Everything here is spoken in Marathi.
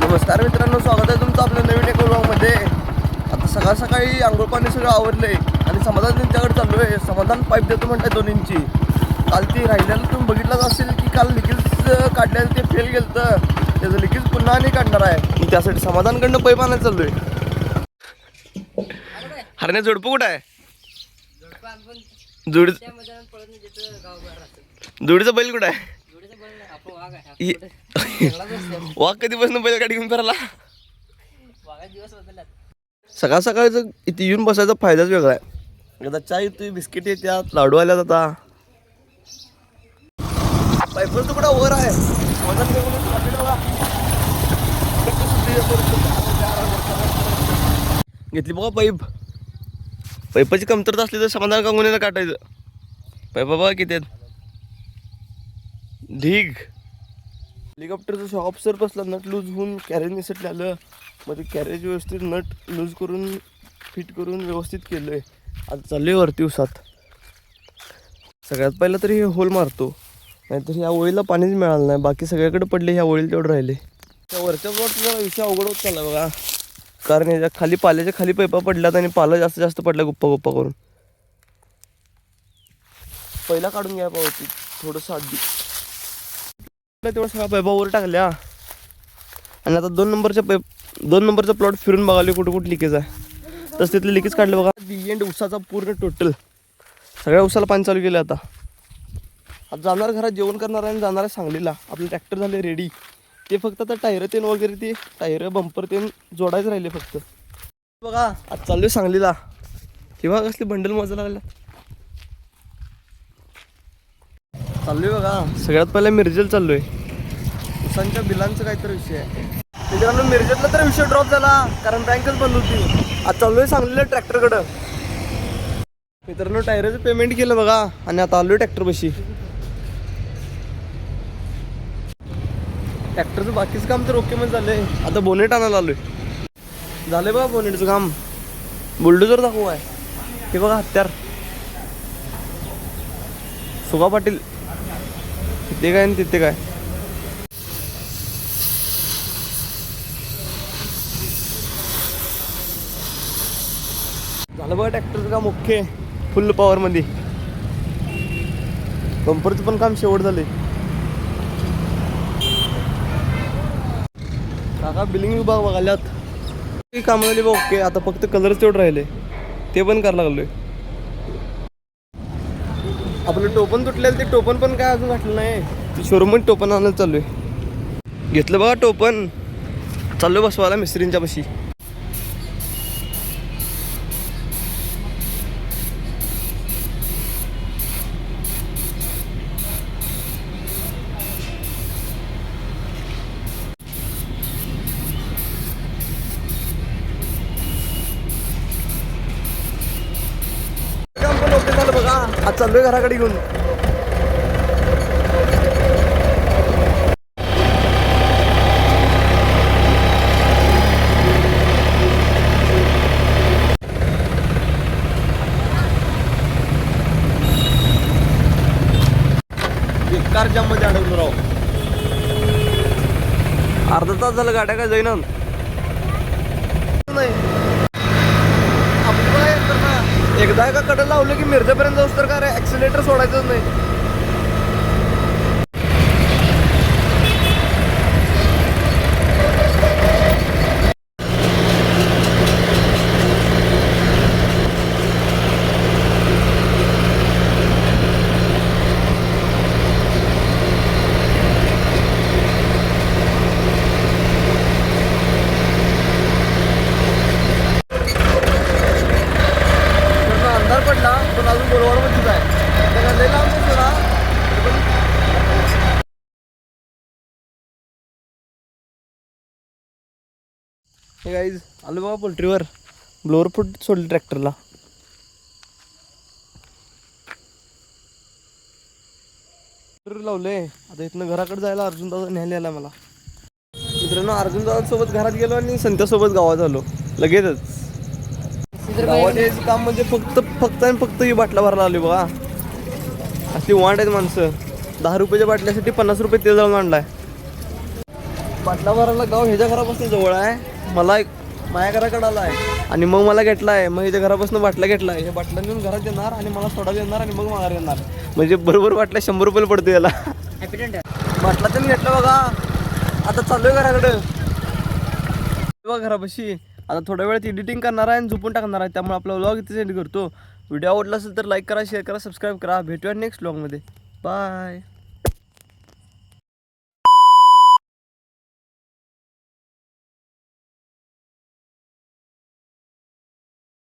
नमस्कार मित्रांनो, स्वागत आहे तुमचं आपल्या नवीन एका व्लॉगमध्ये. आता सकाळी आंघोळ पाणी सगळं आवरलंय आणि समाधान त्यांच्याकडे चाललो आहे. समाधान पाईप देतो म्हणताय 2 इंची. काल ती राहिलेलं तुम्ही बघितलंच असेल की काल लिकेज काढलेलं ते फेल गेलं, तर त्याचं लिकेज पुन्हा आणि काढणार आहे. त्यासाठी समाधानकडनं पाईप आणायला चाललोय. हरण्या जोडपं कुठं आहे? जोडीचा बैल कुठं आहे? वाघ कधीपासून बैल गाडी घेऊन फिरायला? सकाळचं इथे येऊन बसायचा फायदाच वेगळा आहे. एकदा चहा येतोय, बिस्किट येतात, लाडू आल्यात. आता पाईपच तुकडा वर आहे. घेतली बघा पाईप. पाईपाची कमतरता असली तर समाधान कांगुनीला काटायचं. पाईपा बघा किती आहेत. ढीग. हेलिकॉप्टरचं शॉक सर बसला, नट लूज होऊन कॅरेज निसटले आलं. मग ते कॅरेज व्यवस्थित नट लूज करून फिट करून व्यवस्थित केलं आहे. आता चालले वरती उसात. सगळ्यात पहिलं तरी हे होल मारतो, नाहीतर ह्या ओळीला पाणीच मिळालं नाही. बाकी सगळ्याकडे पडले, ह्या ओळीला तेवढं राहिले. त्या वरच्या प्लॉट जरा विषय अवघड होत चालला बघा, कारण ह्याच्या खाली पाल्याच्या खाली पाईपा पडल्यात आणि पाला जास्त पडला गुप्पा करून. पहिला काढून घ्या पावती थोडंसं आधी. तेवढं सगळ्या पाईपा वर टाकल्या आणि आता 2 नंबरचा प्लॉट फिरून बघाले कुठे लिकेज आहे. तसं तिथलं लिकेज काढलं बघा. एंड उसाचा पूर्ण टोटल सगळ्या उसाला पाणी चालू केलं. आता जाणार घरात जेवण करणार आणि जाणार आहे सांगलीला. आपलं ट्रॅक्टर झाले रेडी. ते फक्त आता टायर तेन वगैरे ते टायर बंपर तेन जोडायचं राहिले फक्त. बघा आज चाललोय सांगलीला. किंवा कसली बंडल मजा लागला. चाललोय बघा. सगळ्यात पहिला मिरजेला चाललोय. उसांच्या बिलांचं काहीतरी विषय आहे मित्रांनो. मिरजेतला तर विषय ड्रॉप झाला कारण बँकच बंद होती. आज चाललोय सांगलीला ट्रॅक्टरकडं. मित्रांनो टायरचं पेमेंट केलं बघा आणि आता आलोय ट्रॅक्टर बशी. ट्रॅक्टरचं बाकीचं काम तर ओके मध्ये झालंय. आता बोनेट आणायला आलोय. झालंय बघा बोनेटचं काम. बुलडोजर दाखवू आहे हे बघा. हत्यार सुगा पाटील तिथे काय आणि तिथे काय. झालं बघा ट्रॅक्टरचं काम ओके फुल पॉवर मध्ये. बंपरचं पण काम शेवट झाले. काका बिलिंग विभाग बघाल्यात काम झाली बघ ओके. आता फक्त कलरच तेवढं राहिले, ते पण करायला लागलोय. आपलं टोपण तुटलेलं, ते टोपण पण काय अजून घातलं नाही. ते शोरूममध्ये टोपण आणायला चाललोय. घेतलं बघा टोपण. चाललोय बसवायला मिस्त्रींच्या पाशी. ओके झालं बघा. आज चाललोय घराकडे घेऊन. कार जाम मध्ये अडकलो राव. अर्धा तास झालं गाड्या काय जाईना. एकदा एका कडे लावलं की मिरजेपर्यंत जाऊस तर काय ऍक्सिलेटर सोडायचंच नाही. पडला पण अजून बोलवाडमध्येच आहे. त्याला लई लावून नाही सोडा. हे गाईज आलो बघा पोल्ट्रीवर. ब्लोअर फूट सोडली ट्रॅक्टरला. लावले. आता इथनं घराकडे जायला अर्जुन दादा न्यायला आला मला. मित्रांनो अर्जुन दादा सोबत घरात गेलो आणि संत्यासोबत गावात आलो लगेचच. गावात यायचं काम म्हणजे फक्त ही बाटला भरायला आली बघा. असली वांड आहेत माणसं. 10 रुपयाच्या बाटल्यासाठी 50 रुपये तेल जाऊन आणलाय. बाटला भरायला गाव ह्याच्या घरापासून जवळ आहे. मला माझ्या घराकडे आला आहे आणि मग मला घेतला आहे. मग ह्याच्या घरापासून बाटला घेतला आहे. हे बाटला नेऊन घरात देणार आणि मला सोडा देणार आणि मग माघार येणार. म्हणजे बरोबर बाटला 100 रुपये पडतो याला. बाटला त्यांनी घेतला बघा. आता चालू आहे घराकडं बघा घरापाशी. आता थोड्या वेळात एडिटिंग करणार आहे आणि झोपून टाकणार आहे. त्यामुळे आपला व्लॉग इथे सेंड करतो. व्हिडिओ आवडला असेल तर लाईक करा, शेअर करा, सबस्क्राईब करा. भेटूया नेक्स्ट व्लॉगमध्ये. बाय.